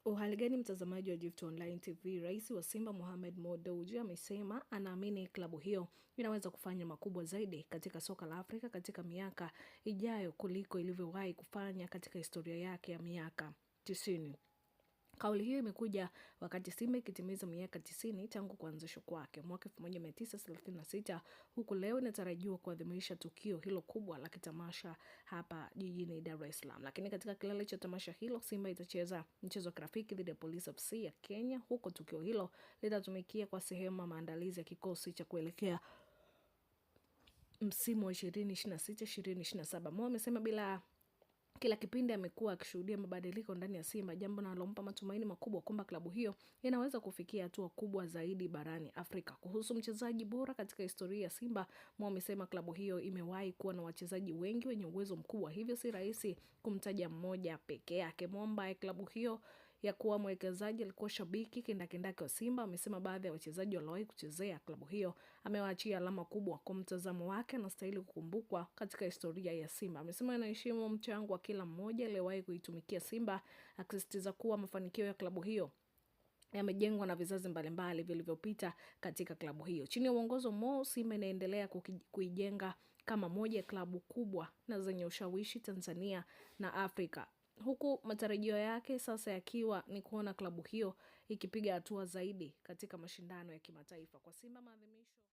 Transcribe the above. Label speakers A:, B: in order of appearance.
A: Uhali gani mtazamaji wa Gift Online TV, Rais wa Simba Mohamed Mo Dewji amesema anaamini klabu hiyo inaweza kufanya makubwa zaidi katika soka la Afrika katika miaka ijayo kuliko ilivyowahi kufanya katika historia yake ya miaka 90. Kauli hiyo imekuja wakati Simba ikitimiza miaka 90 tangu kuanzishwa kwake mwaka 1936, huku leo inatarajiwa kuadhimisha tukio hilo kubwa la kitamasha hapa jijini Dar es Salaam. Lakini katika kilele cha tamasha hilo, Simba itacheza mchezo wa kirafiki dhidi ya Police FC ya Kenya, huko tukio hilo litatumikia kwa sehemu maandalizi ya kikosi cha kuelekea msimu wa 2026-2027. Mo amesema kila kipindi amekuwa akishuhudia mabadiliko ndani ya Simba, jambo linalompa matumaini makubwa kwamba klabu hiyo inaweza kufikia hatua kubwa zaidi barani Afrika. Kuhusu mchezaji bora katika historia ya Simba, Mo amesema klabu hiyo imewahi kuwa na wachezaji wengi wenye uwezo mkubwa, hivyo si rahisi kumtaja mmoja pekee yake. Mo ambaye klabu hiyo ya kuwa mwekezaji alikuwa shabiki kindakindaki wa Simba, amesema baadhi ya wachezaji waliowahi kuchezea klabu hiyo amewaachia alama kubwa. Kwa mtazamo wake, anastahili kukumbukwa katika historia ya Simba. Amesema anaheshimu mchango wa kila mmoja aliyewahi kuitumikia Simba, akisisitiza kuwa mafanikio ya klabu hiyo yamejengwa na vizazi mbalimbali vilivyopita katika klabu hiyo. Chini ya uongozi wa Mo, Simba inaendelea kuijenga kama moja ya klabu kubwa na zenye ushawishi Tanzania na Afrika, huku matarajio yake sasa yakiwa ni kuona klabu hiyo ikipiga hatua zaidi katika mashindano ya kimataifa. Kwa Simba, maadhimisho